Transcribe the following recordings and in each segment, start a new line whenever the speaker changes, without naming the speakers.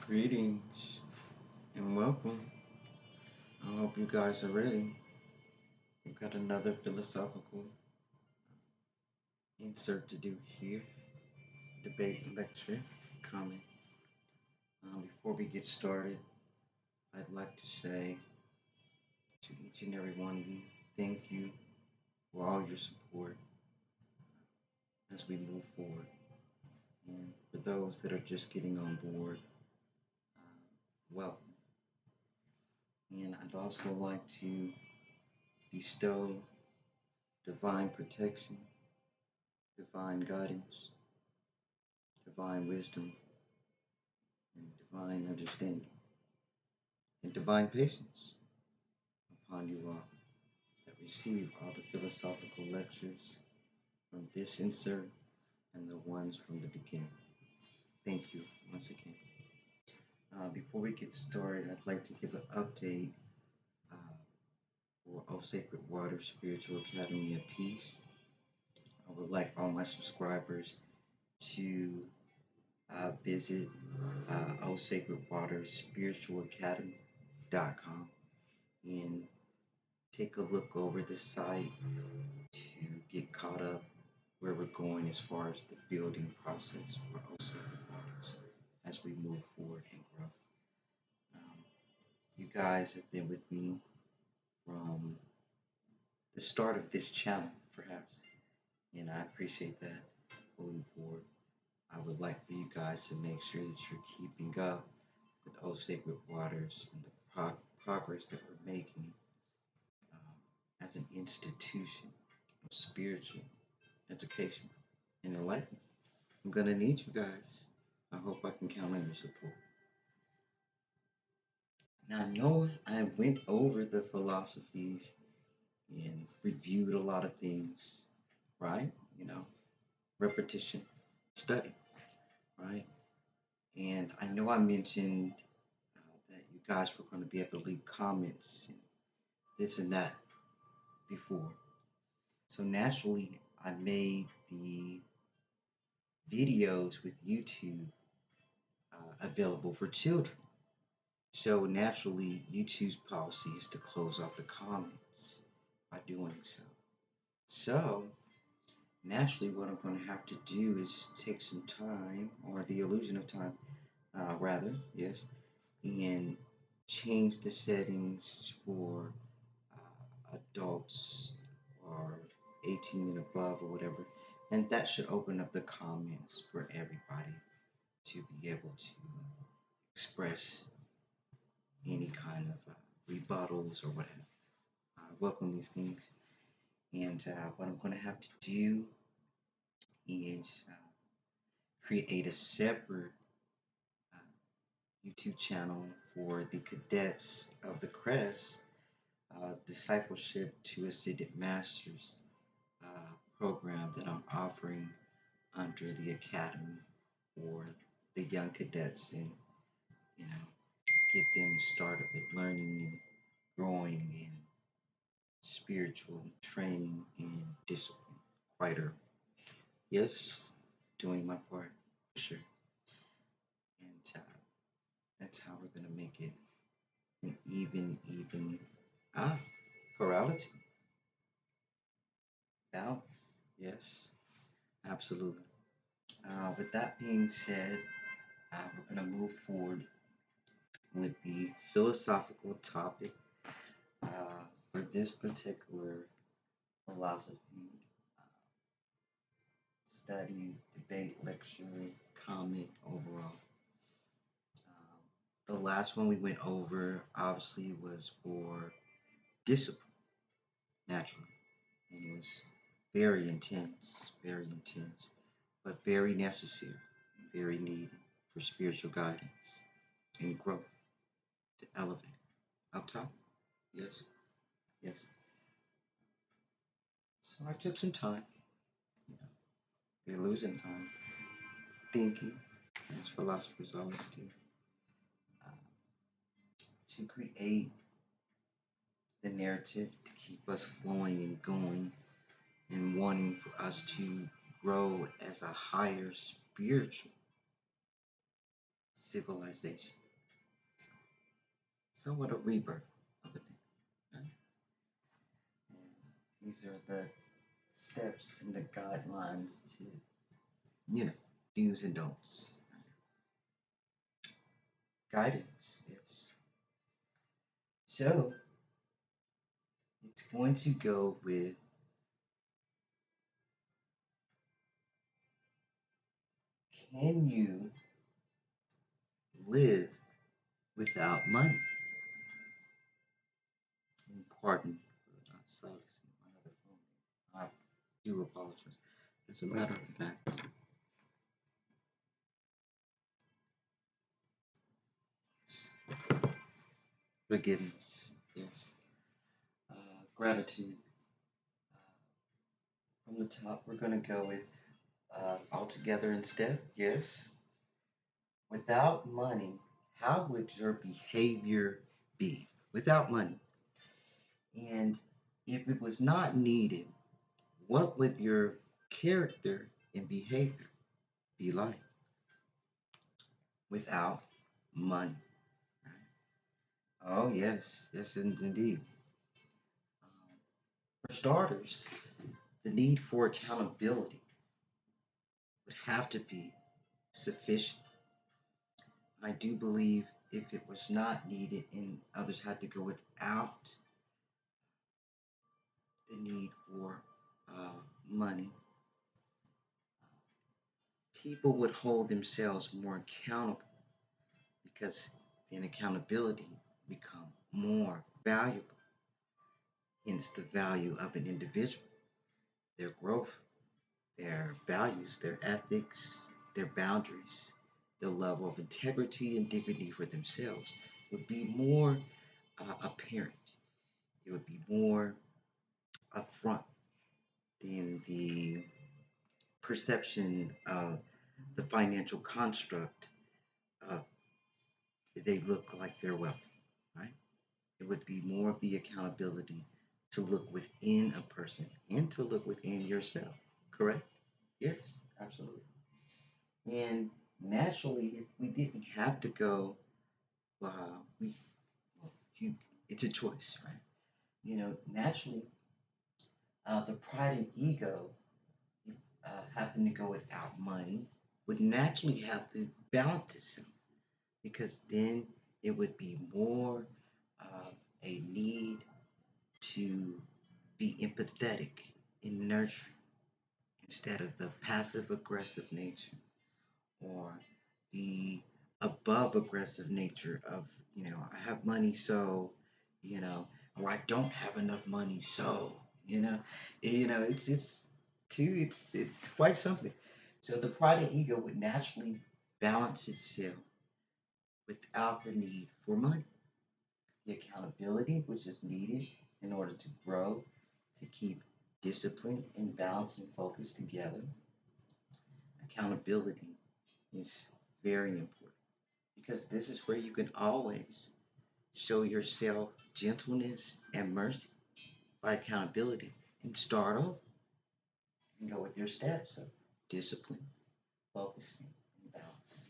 Greetings and welcome. I hope you guys are ready. We've got another philosophical insert to do here. Debate, lecture, comment. Before we get started, I'd like to say to each and every one of you, thank you for all your support as we move forward. And for those that are just getting on board, welcome. And I'd also like to bestow divine protection, divine guidance, divine wisdom, and divine understanding and divine patience upon you all that receive all the philosophical lectures from this insert and the ones from the beginning. Thank you once again. Before we get started, I'd like to give an update uh, for O Sacred Water Spiritual Academy of Peace. I would like all my subscribers to visit O Sacred Water Spiritual Academy.com and take a look over the site to get caught up where we're going as far as the building process for O Sacred Waters as we move forward and grow. Um, you guys have been with me from the start of this channel, perhaps, and I appreciate that moving forward. I would like for you guys to make sure that you're keeping up with O Sacred Waters and the progress that we're making as an institution of spiritual education and enlightenment. I'm gonna need you guys. I hope I can count on your support. Now, I know I went over the philosophies and reviewed a lot of things, right? Repetition, study, right? And I know I mentioned that you guys were going to be able to leave comments and this and that before. So naturally, I made the videos with YouTube available for children. So naturally, YouTube's policy is to close off the comments by doing so. So naturally, what I'm going to have to do is take some time, or the illusion of time, rather, yes, and change the settings for adults or 18 and above or whatever. And that should open up the comments for everybody to be able to express any kind of rebuttals or whatever. Welcome these things. And what I'm going to have to do is create a separate YouTube channel for the cadets of the Crest Discipleship to Ascended Masters program that I'm offering under the Academy for the young cadets and, get them started with learning and growing in spiritual training and discipline quite early. Yes, doing my part for sure. And that's how we're going to make it an even plurality, balance. Yes, absolutely. With that being said, we're going to move forward with the philosophical topic for this particular philosophy study, debate, lecture, comment overall. The last one we went over obviously was for discipline, naturally, and it was very intense, but very necessary, very needed for spiritual guidance and growth to elevate up top. Yes, yes. So I took some time, you know, the illusion time, thinking, as philosophers always do, uh, to create the narrative to keep us flowing and going and wanting for us to grow as a higher spiritual civilization. somewhat a rebirth of a thing. Right? And these are the steps and the guidelines to, you know, do's and don'ts. Guidance, yes. So it's going to go with, can you live without money? And pardon for not silencing my other phone. I do apologize. As a matter of fact, forgiveness, yes. Gratitude. From the top, we're going to go with all together instead, yes. Without money, how would your behavior be? Without money. And if it was not needed, what would your character and behavior be like without money? Oh, yes, yes, indeed. For starters, the need for accountability would have to be sufficient. I do believe if it was not needed and others had to go without the need for money, people would hold themselves more accountable because then accountability become more valuable. Hence the value of an individual, their growth, their values, their ethics, their boundaries, the level of integrity and dignity for themselves would be more apparent. It would be more upfront than the perception of the financial construct of they look like they're wealthy, right? It would be more of the accountability to look within a person and to look within yourself, correct? Yes, absolutely. And naturally, if we didn't have to go, we, well, you, it's a choice, right? Naturally, the pride and ego happen to go without money would naturally have to balance itself because then it would be more of a need to be empathetic and nurturing instead of the passive aggressive nature or the above aggressive nature of, I have money, so, you know, or I don't have enough money, so, it's too, it's quite something. So the pride and ego would naturally balance itself without the need for money. The accountability which is needed in order to grow, to keep discipline and balance and focus together. Accountability is very important because this is where you can always show yourself gentleness and mercy by accountability and start over and go with your steps of discipline, focusing, and balance,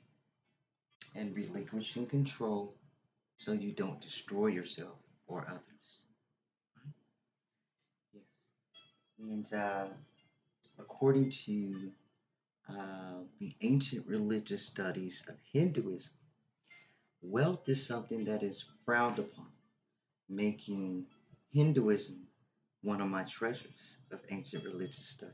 and relinquishing control so you don't destroy yourself or others. Right? Yes. And according to the ancient religious studies of Hinduism, wealth is something that is frowned upon, making Hinduism one of my treasures of ancient religious studies.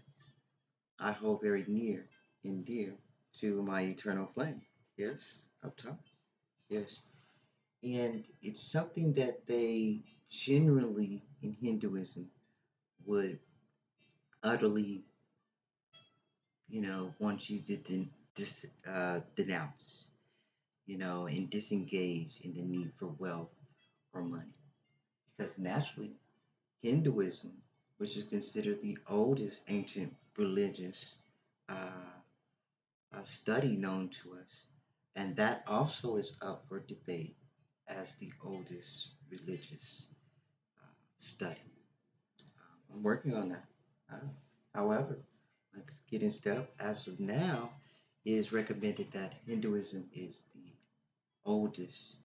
I hold very near and dear to my eternal flame. Yes, up top. Yes. And it's something that they generally in Hinduism would utterly, want you to denounce, and disengage in the need for wealth or money. Because naturally, Hinduism, which is considered the oldest ancient religious study known to us, and that also is up for debate as the oldest religious study. I'm working on that. However, let's get in step. As of now, it is recommended that Hinduism is the oldest